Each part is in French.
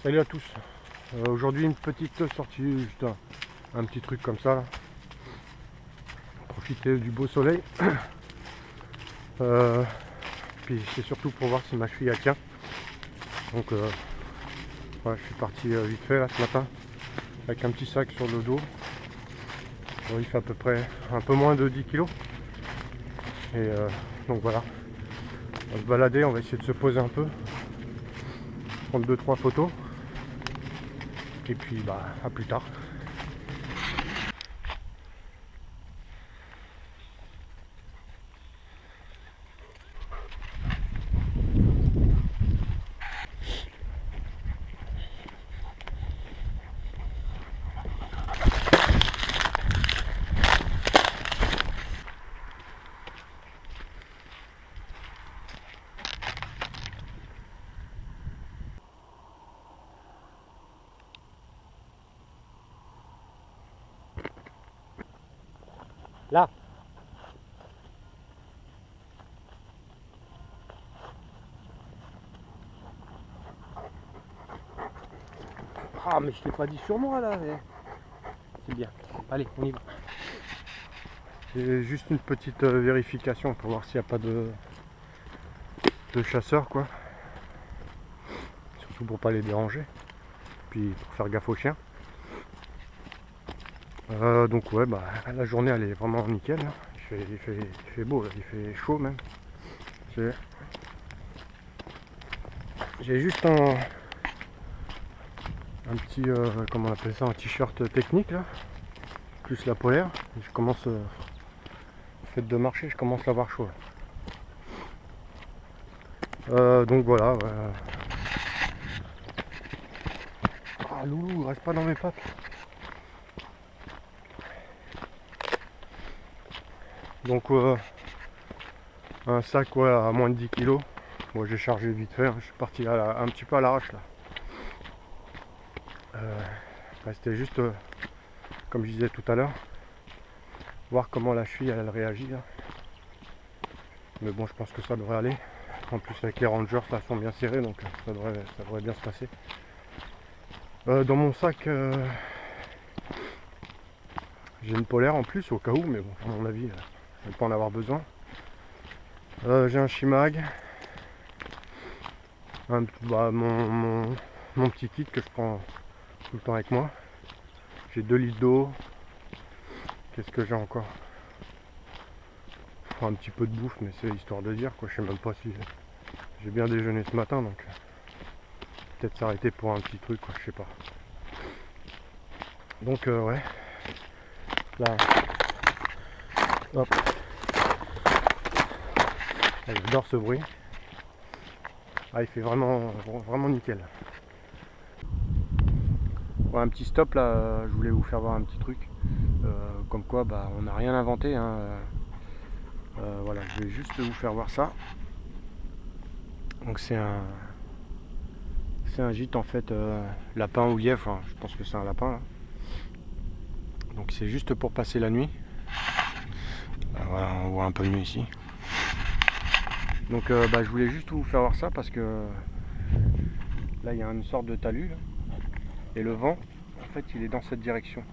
Salut à tous. Aujourd'hui une petite sortie, juste un petit truc comme ça là. Profiter du beau soleil. Puis c'est surtout pour voir si ma cheville elle tient. Donc voilà, je suis parti vite fait là ce matin avec un petit sac sur le dos. Bon, il fait à peu près un peu moins de 10 kg. Et donc voilà, on va se balader, on va essayer de se poser un peu, prendre 2-3 photos. Et puis bah à plus tard. Là. Ah mais je t'ai pas dit sur moi là mais... C'est bien. Allez, on y va. J'ai juste une petite vérification pour voir s'il n'y a pas de chasseurs quoi. Surtout pour pas les déranger. Puis pour faire gaffe aux chiens. Donc ouais bah la journée elle est vraiment nickel. Hein. Il fait beau, là. Il fait chaud même. J'ai juste un petit comment on appelle ça, un t-shirt technique là. Plus la polaire. Et je commence le fait de marcher, je commence à avoir chaud. Donc voilà. Ah loulou, reste pas dans mes pattes. Donc un sac ouais, à moins de 10 kg. Moi j'ai chargé vite fait, hein. Je suis parti un petit peu à l'arrache là. C'était juste comme je disais tout à l'heure, voir comment la cheville elle réagit là. Mais bon je pense que ça devrait aller. En plus avec les rangers là sont bien serrés donc ça devrait bien se passer. Dans mon sac j'ai une polaire en plus au cas où, mais bon à mon avis je vais pas en avoir besoin. J'ai un Shimag, mon petit kit que je prends tout le temps avec moi. J'ai 2 litres d'eau. Qu'est-ce que j'ai encore? Un petit peu de bouffe, mais c'est histoire de dire quoi. Je sais même pas si j'ai bien déjeuné ce matin, donc peut-être s'arrêter pour un petit truc quoi, je sais pas. Donc ouais. Là. Hop. J'adore ce bruit. Ah il fait vraiment nickel. Bon, un petit stop là, je voulais vous faire voir un petit truc. Comme quoi bah on n'a rien inventé hein. Voilà, je vais juste vous faire voir ça. Donc c'est un gîte en fait, lapin ou lièvre, enfin, je pense que c'est un lapin là. Donc c'est juste pour passer la nuit. Voilà, on voit un peu mieux ici. Donc je voulais juste vous faire voir ça parce que là il y a une sorte de talus là. Et le vent en fait il est dans cette direction.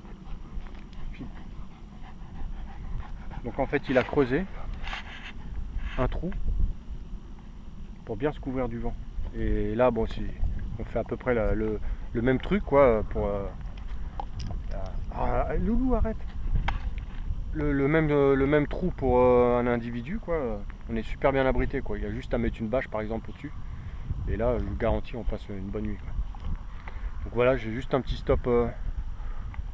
Donc en fait il a creusé un trou pour bien se couvrir du vent. Et là bon si on fait à peu près le même truc quoi pour Loulou arrête. Le même trou pour un individu quoi. On est super bien abrité quoi. Il y a juste à mettre une bâche par exemple au-dessus. Et là je vous garantis on passe une bonne nuit quoi. Donc voilà, j'ai juste un petit stop pour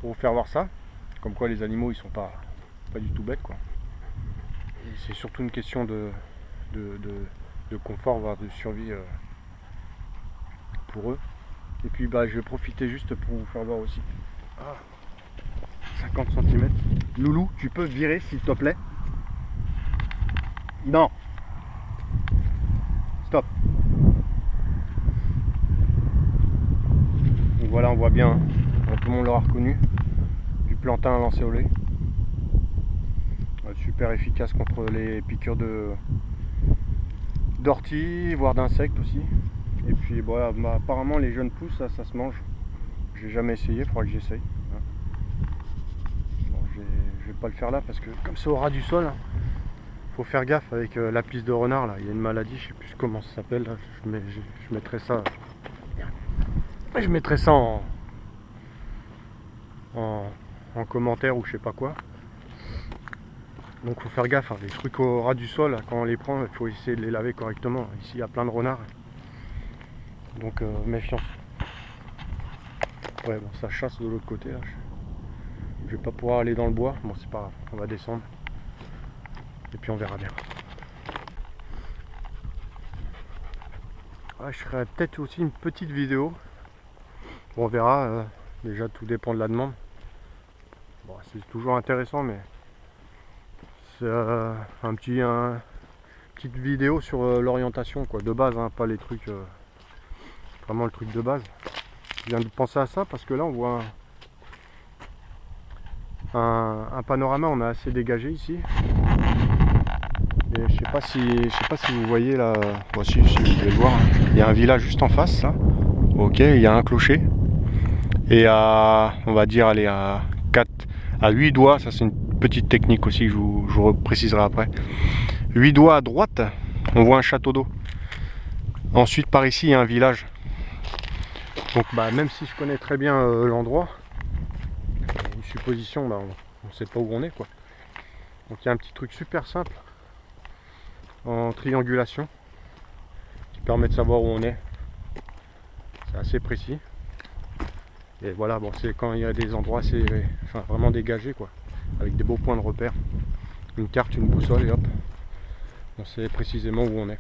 vous faire voir ça. Comme quoi les animaux ils sont pas du tout bêtes quoi. Et c'est surtout une question de confort, voire de survie pour eux. Et puis bah je vais profiter juste pour vous faire voir aussi. 50 cm. Loulou, tu peux virer s'il te plaît? Non. Stop. Donc voilà, on voit bien, tout le monde l'aura reconnu, du plantain lancéolé. Super efficace contre les piqûres d'orties, voire d'insectes aussi. Et puis voilà, bah, apparemment les jeunes pousses ça se mange. J'ai jamais essayé, il faudra que j'essaye. Bon, je vais pas le faire là parce que comme c'est au ras du sol, faut faire gaffe avec la pisse de renard là. Il y a une maladie, je sais plus comment ça s'appelle. Je mettrai ça. Je mettrai ça en commentaire ou je sais pas quoi. Donc faut faire gaffe, hein. Les trucs au ras du sol, quand on les prend, il faut essayer de les laver correctement. Ici il y a plein de renards. Donc méfiance. Ouais bon, ça chasse de l'autre côté là. Je vais pas pouvoir aller dans le bois. Bon c'est pas grave, on va descendre. Et puis on verra bien. Ouais, je ferai peut-être aussi une petite vidéo. Bon, on verra. Déjà tout dépend de la demande. Bon, c'est toujours intéressant mais c'est petite vidéo sur l'orientation quoi, de base, hein, pas les trucs vraiment le truc de base. Je viens de penser à ça parce que là on voit un panorama, on a assez dégagé ici. Et je sais pas si vous voyez là, voici si vous pouvez le voir, il y a un village juste en face là. Ok, il y a un clocher. Et on va dire aller à 8 doigts, ça c'est une petite technique aussi que je vous préciserai après. 8 doigts à droite, on voit un château d'eau. Ensuite par ici il y a un village. Donc bah, même si je connais très bien l'endroit, une supposition, bah, on ne sait pas où on est quoi. Donc il y a un petit truc super simple en triangulation qui permet de savoir où on est. C'est assez précis. Et voilà, bon, c'est quand il y a des endroits vraiment dégagés quoi, avec des beaux points de repère. Une carte, une boussole et hop, on sait précisément où on est.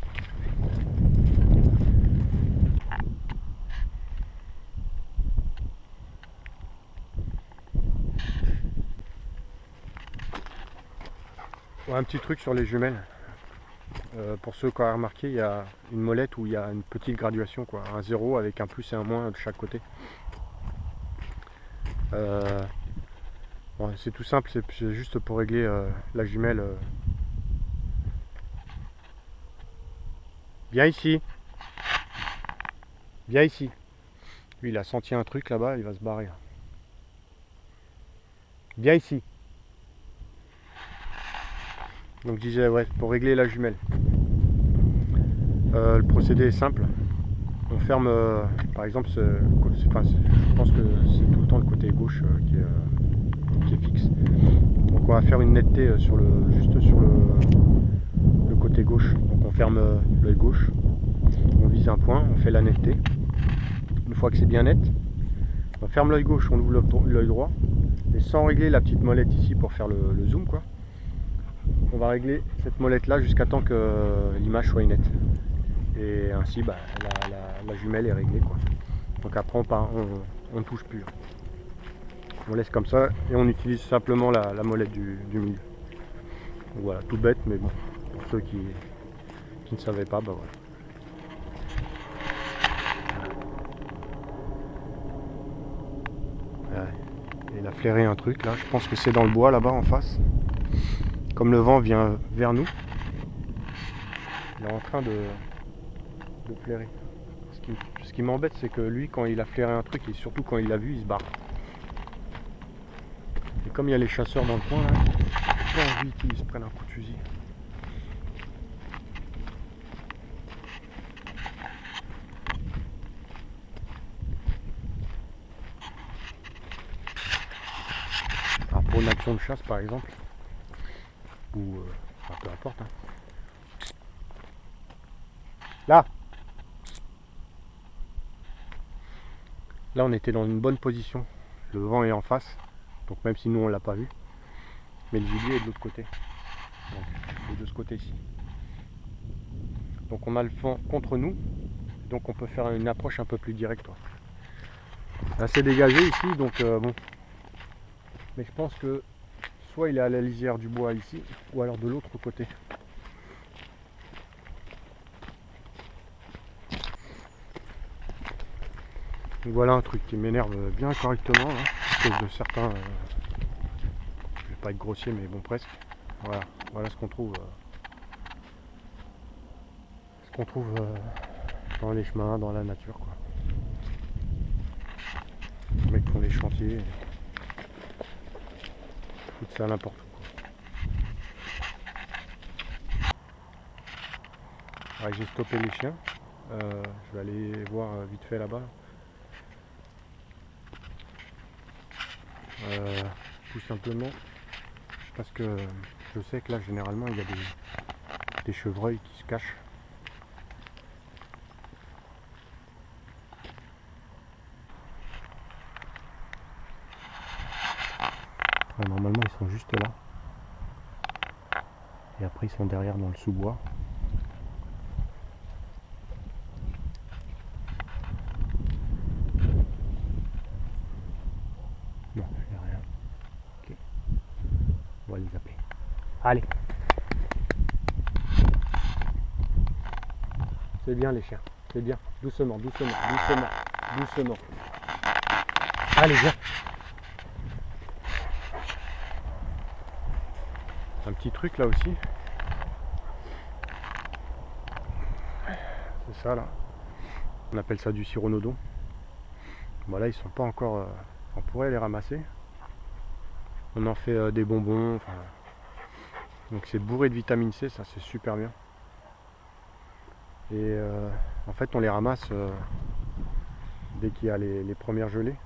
Ouais, un petit truc sur les jumelles. Pour ceux qui ont remarqué, il y a une molette où il y a une petite graduation, quoi, un 0 avec un plus et un moins de chaque côté. Bon, c'est tout simple, c'est juste pour régler la jumelle. Viens ici. Viens ici. Lui, il a senti un truc là-bas, il va se barrer. Viens ici. Donc je disais, ouais, pour régler la jumelle. Le procédé est simple. On ferme, par exemple, je pense que c'est tout le temps le côté gauche qui est fixe. Donc on va faire une netteté juste sur le côté gauche. Donc on ferme l'œil gauche, on vise un point, on fait la netteté. Une fois que c'est bien net, on ferme l'œil gauche, on ouvre l'œil droit. Et sans régler la petite molette ici pour faire le zoom, quoi, on va régler cette molette là jusqu'à temps que l'image soit nette. Et ainsi bah, la jumelle est réglée quoi. Donc après on ne touche plus. On laisse comme ça et on utilise simplement la molette du milieu. Donc voilà, tout bête mais bon, pour ceux qui ne savaient pas, bah voilà. Ouais. Il a flairé un truc là, je pense que c'est dans le bois là-bas en face. Comme le vent vient vers nous, il est en train de flairer. Ce qui m'embête, c'est que lui, quand il a flairé un truc, et surtout quand il l'a vu, il se barre. Et comme il y a les chasseurs dans le coin, là, j'ai pas envie qu'ils se prennent un coup de fusil. Alors pour une action de chasse, par exemple, ou enfin, peu importe. Hein. Là, on était dans une bonne position. Le vent est en face, donc même si nous on l'a pas vu, mais le gibier est de l'autre côté. Donc, il est de ce côté ci. Donc on a le vent contre nous, donc on peut faire une approche un peu plus directe. C'est assez dégagé ici, donc bon. Mais je pense que soit il est à la lisière du bois ici, ou alors de l'autre côté. Donc voilà un truc qui m'énerve bien correctement, hein, à cause de certains... je vais pas être grossier, mais bon presque. Voilà ce qu'on trouve. dans les chemins, dans la nature quoi. Les mecs font des chantiers, foutent ça n'importe où quoi. Ouais, j'ai stoppé les chiens, je vais aller voir vite fait là-bas. Tout simplement parce que je sais que là généralement il y a des chevreuils qui se cachent. Ouais, normalement ils sont juste là. Et après ils sont derrière dans le sous-bois. Non, il n'y a rien. Ok. On va les appeler. Allez. C'est bien les chiens. C'est bien. Doucement, doucement, doucement, doucement. Allez, viens. Un petit truc là aussi. C'est ça là. On appelle ça du cyronodon. Bon là ils sont pas encore... on pourrait les ramasser. On en fait des bonbons. Enfin, donc c'est bourré de vitamine C, ça c'est super bien. Et en fait on les ramasse dès qu'il y a les premières gelées.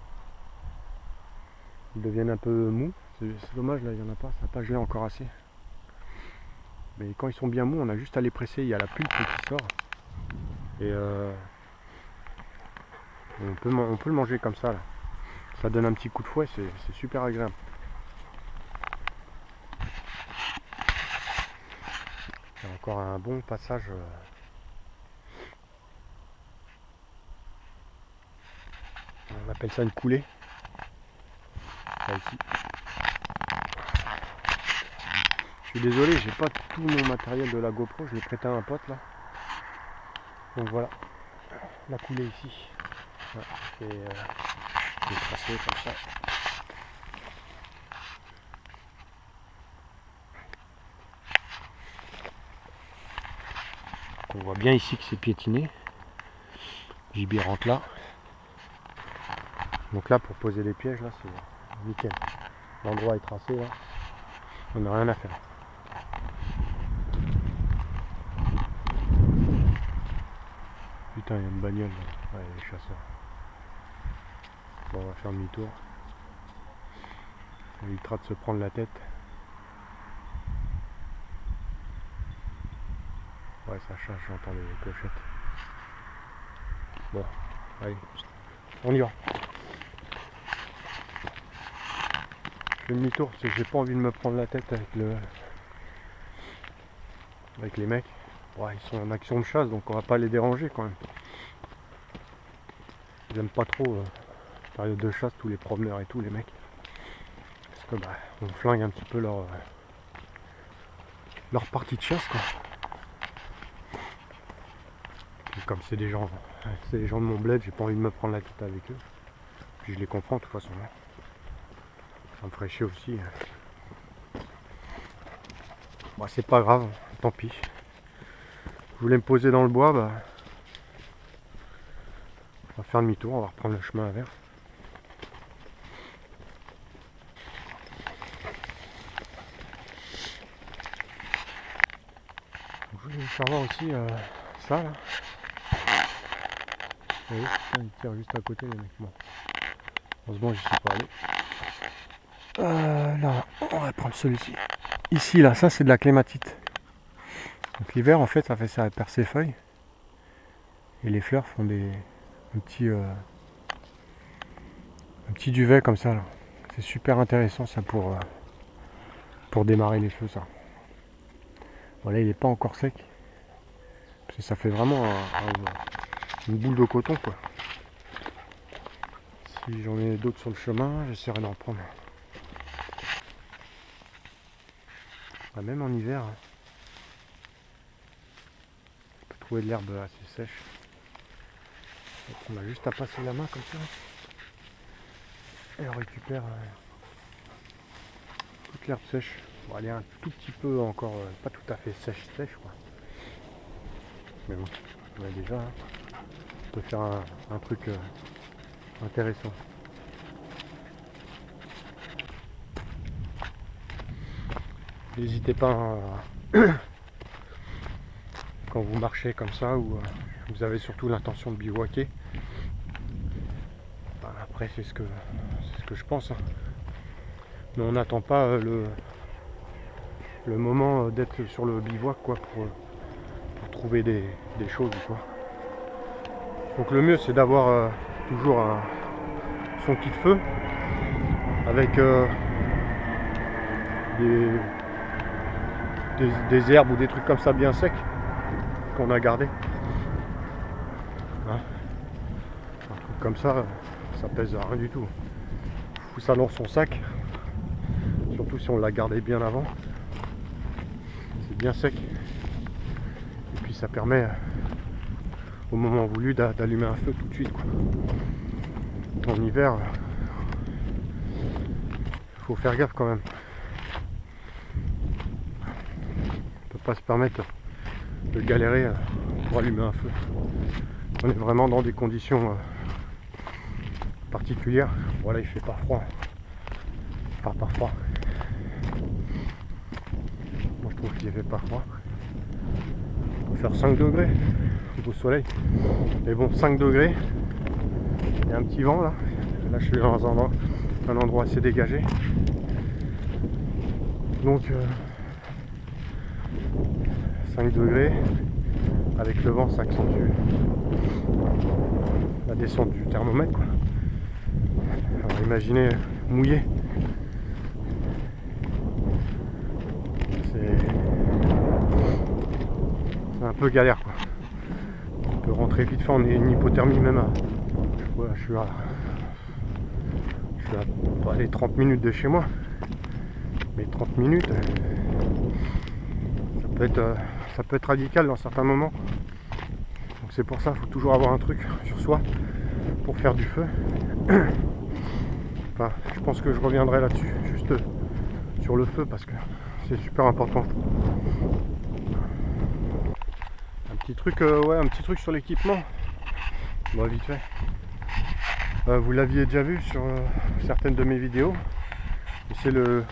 Ils deviennent un peu mous. C'est dommage là, il n'y en a pas, ça n'a pas gelé encore assez. Mais quand ils sont bien mous, on a juste à les presser, il y a la pulpe qui sort. Et on peut le manger comme ça là. Ça donne un petit coup de fouet, c'est super agréable. Il y a encore un bon passage. On appelle ça une coulée. Là, ici. Je suis désolé, j'ai pas tout mon matériel de la GoPro, je l'ai prêté à un pote là. Donc voilà, la coulée ici. Voilà, et tracé comme ça. On voit bien ici que c'est piétiné. Gibier rentre là. Donc là pour poser les pièges là c'est nickel. L'endroit est tracé là. On n'a rien à faire. Putain il y a une bagnole là. Ouais les chasseurs. Bon on va faire demi-tour. On évitera de se prendre la tête. Ouais ça chasse, j'entends les clochettes. Bon, allez, on y va. Je fais demi-tour parce que j'ai pas envie de me prendre la tête avec les mecs. Ouais, ils sont en action de chasse donc on va pas les déranger quand même. Ils aiment pas trop période de chasse, tous les promeneurs et tout les mecs. Parce que bah on flingue un petit peu leur partie de chasse quoi. Et comme c'est des gens de mon bled, j'ai pas envie de me prendre la tête avec eux. Puis je les comprends de toute façon. Ça me ferait chier aussi. Bah c'est pas grave, tant pis. Je voulais me poser dans le bois, bah on va faire demi-tour, on va reprendre le chemin inverse. Je voulais vous faire voir aussi ça là. Vous voyez, ils tirent juste à côté les mecs. Bon. Heureusement j'y suis pas allé. Là, on va prendre celui-ci. Ici là, ça c'est de la clématite. Donc l'hiver en fait ça fait ça, elle perd ses feuilles. Et les fleurs font un petit duvet comme ça là. C'est super intéressant ça pour démarrer les feux ça. Voilà, il n'est pas encore sec. Parce que ça fait vraiment une boule de coton quoi. Si j'en ai d'autres sur le chemin, j'essaierai d'en prendre. Ah, même en hiver, on peut trouver de l'herbe assez sèche. Donc on a juste à passer la main comme ça. Et on récupère toute l'herbe sèche. Bon, elle est un tout petit peu encore, pas tout à fait sèche quoi. Mais bon, on a déjà. Hein. te faire un truc intéressant. N'hésitez pas quand vous marchez comme ça ou vous avez surtout l'intention de bivouaquer. Après c'est ce que je pense, hein. Mais on n'attend pas le moment d'être sur le bivouac quoi, pour trouver des choses quoi. Donc le mieux c'est d'avoir toujours son kit de feu avec des herbes ou des trucs comme ça bien secs qu'on a gardé. Hein, un truc comme ça pèse rien du tout. On fout ça dans son sac, surtout si on l'a gardé bien avant. C'est bien sec. Et puis ça permet au moment voulu d'allumer un feu tout de suite quoi. En hiver, il faut faire gaffe quand même. On peut pas se permettre de galérer pour allumer un feu. On est vraiment dans des conditions particulières. Voilà, il fait pas froid. Enfin, pas froid. Moi je trouve qu'il fait pas froid. Il faut faire 5 degrés au soleil. Mais bon, 5 degrés. Il y a un petit vent là. Là je suis dans un endroit assez dégagé. Donc 5 degrés. Avec le vent ça accentue la descente du thermomètre quoi. Alors imaginez mouillé. C'est un peu galère quoi. On peut rentrer vite fait en une hypothermie même à... Voilà, je suis à pas aller 30 minutes de chez moi. Mais 30 minutes ça peut être radical dans certains moments. Donc c'est pour ça qu'il faut toujours avoir un truc sur soi pour faire du feu. Enfin, je pense que je reviendrai là-dessus, juste sur le feu parce que c'est super important. Un petit truc, un petit truc sur l'équipement. Bon, vite fait. Vous l'aviez déjà vu sur certaines de mes vidéos. C'est le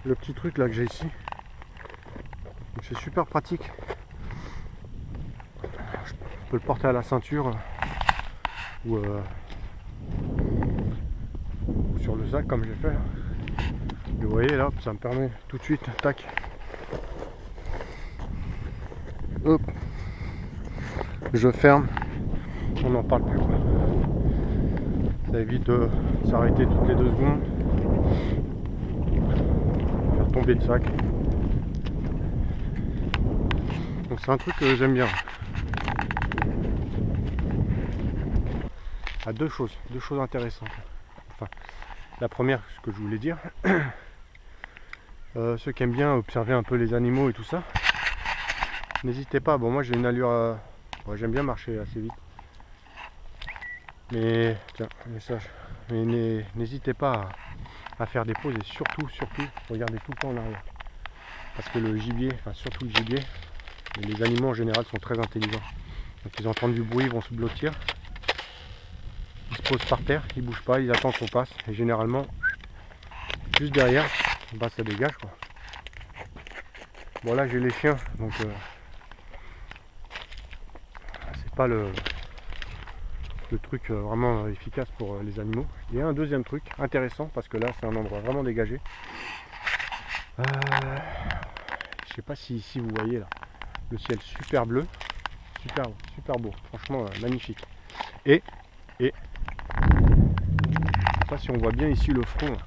petit truc là que j'ai ici. C'est super pratique. Je peux le porter à la ceinture ou sur le sac comme j'ai fait. Et vous voyez là, ça me permet tout de suite, tac. Hop. Je ferme. On n'en parle plus quoi. Ça évite de s'arrêter toutes les 2 secondes. Faire tomber le sac. Donc c'est un truc que j'aime bien. Ah, deux choses intéressantes. Enfin, la première, ce que je voulais dire, ceux qui aiment bien observer un peu les animaux et tout ça, n'hésitez pas. Bon, moi j'ai une allure, j'aime bien marcher assez vite. Mais tiens, message. Mais n'hésitez pas à faire des pauses et surtout, regardez tout le temps en arrière. Parce que le gibier, enfin surtout le gibier, et les animaux en général sont très intelligents. Donc ils entendent du bruit, ils vont se blottir. Ils se posent par terre, ils bougent pas, ils attendent qu'on passe. Et généralement, juste derrière, bah, ça dégage quoi. Bon là j'ai les chiens, donc c'est pas le truc vraiment efficace pour les animaux. Il y a un deuxième truc intéressant, parce que là c'est un endroit vraiment dégagé. Je sais pas si ici vous voyez là, le ciel super bleu, super beau, franchement magnifique. Et je sais pas si on voit bien ici le front là.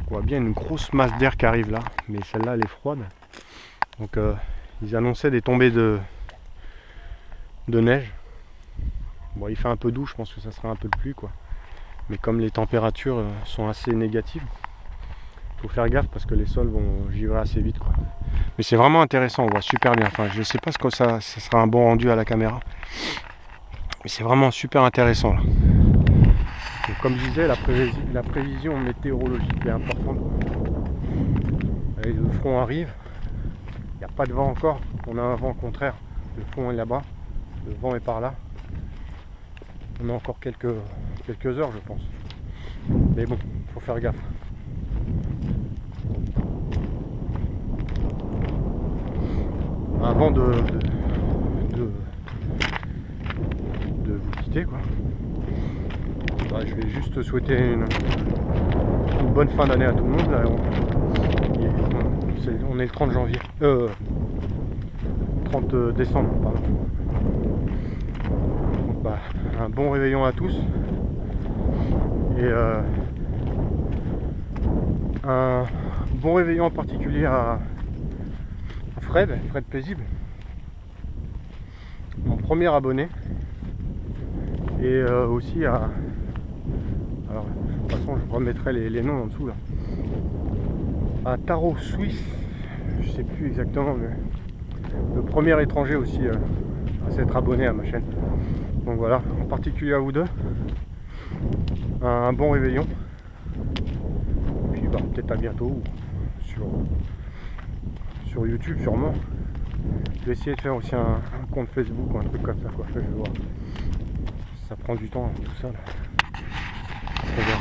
On voit bien une grosse masse d'air qui arrive là, mais celle-là elle est froide. Donc ils annonçaient des tombées de neige. Bon, il fait un peu doux, je pense que ça sera un peu de pluie quoi. Mais comme les températures sont assez négatives, il faut faire gaffe parce que les sols vont givrer assez vite quoi. Mais c'est vraiment intéressant, on voit super bien. Enfin, je sais pas ce que ça sera un bon rendu à la caméra. Mais c'est vraiment super intéressant là. Donc, comme je disais, la prévision météorologique est importante. Allez, le front arrive, il n'y a pas de vent encore, on a un vent contraire Le fond est là-bas, le vent est par là. On a encore quelques heures, je pense. Mais bon, faut faire gaffe. Avant de vous quitter, quoi. Bah, je vais juste souhaiter une bonne fin d'année à tout le monde. Là, on est le 30 janvier. 30 décembre, pardon. Donc, bah, un bon réveillon à tous. Et un bon réveillon en particulier à Fred Paisible, mon premier abonné. Et aussi à... Alors, de toute façon, je remettrai les noms en dessous là. À Tarot Suisse, je sais plus exactement, mais le premier étranger aussi à s'être abonné à ma chaîne. Donc voilà, en particulier à vous deux, un bon réveillon. Puis bah, peut-être à bientôt sur YouTube sûrement. Je vais essayer de faire aussi un compte Facebook ou un truc comme ça, quoi. Je vais voir. Ça prend du temps, tout ça là. Très bien.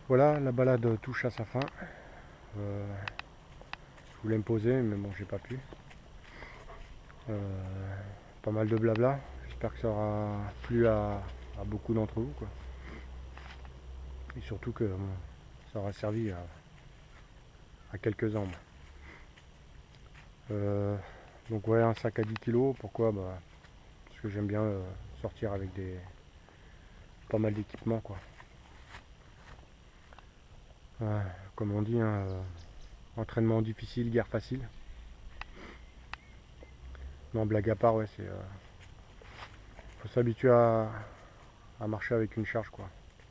Voilà, la balade touche à sa fin. Je voulais me poser, mais bon, j'ai pas pu. Pas mal de blabla. J'espère que ça aura plu à beaucoup d'entre vous, quoi. Et surtout que bon, ça aura servi à quelques-uns. Donc ouais, un sac à 10 kg. Pourquoi? Bah, parce que j'aime bien sortir avec pas mal d'équipements, quoi. Comme on dit, hein, entraînement difficile, guerre facile. Non, blague à part, ouais, c'est... faut s'habituer à marcher avec une charge, quoi.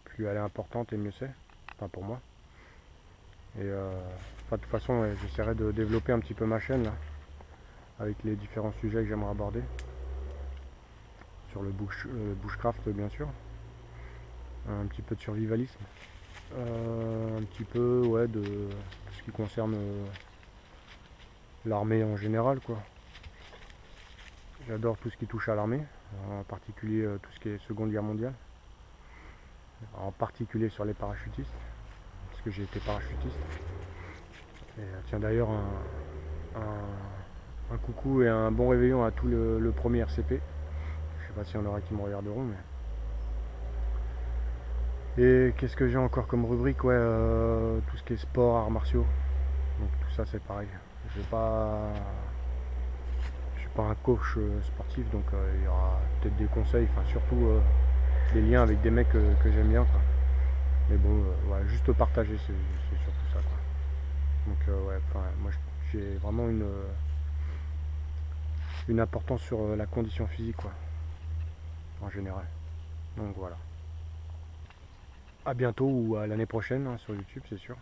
Plus elle est importante et mieux c'est. Enfin, pour moi. Et enfin, de toute façon, ouais, j'essaierai de développer un petit peu ma chaîne, là, avec les différents sujets que j'aimerais aborder. Sur le bushcraft, bien sûr. Un petit peu de survivalisme. Un petit peu, ouais, de tout ce qui concerne l'armée en général, quoi. J'adore tout ce qui touche à l'armée, en particulier tout ce qui est Seconde Guerre mondiale, en particulier sur les parachutistes, parce que j'ai été parachutiste. Et tiens d'ailleurs un coucou et un bon réveillon à tout le premier RCP. Je sais pas s'il y en aura qui me regarderont, mais... Et qu'est-ce que j'ai encore comme rubrique? Ouais, tout ce qui est sport, arts martiaux. Donc tout ça c'est pareil. Je suis pas un coach sportif, donc il y aura peut-être des conseils, enfin surtout des liens avec des mecs que j'aime bien, quoi. Mais bon, ouais, juste partager, c'est surtout ça, quoi. Donc ouais, enfin, moi j'ai vraiment une importance sur la condition physique, quoi, en général. Donc voilà. À bientôt ou à l'année prochaine, hein, sur YouTube, c'est sûr.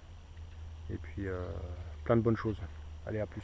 Et puis plein de bonnes choses. Allez, à plus.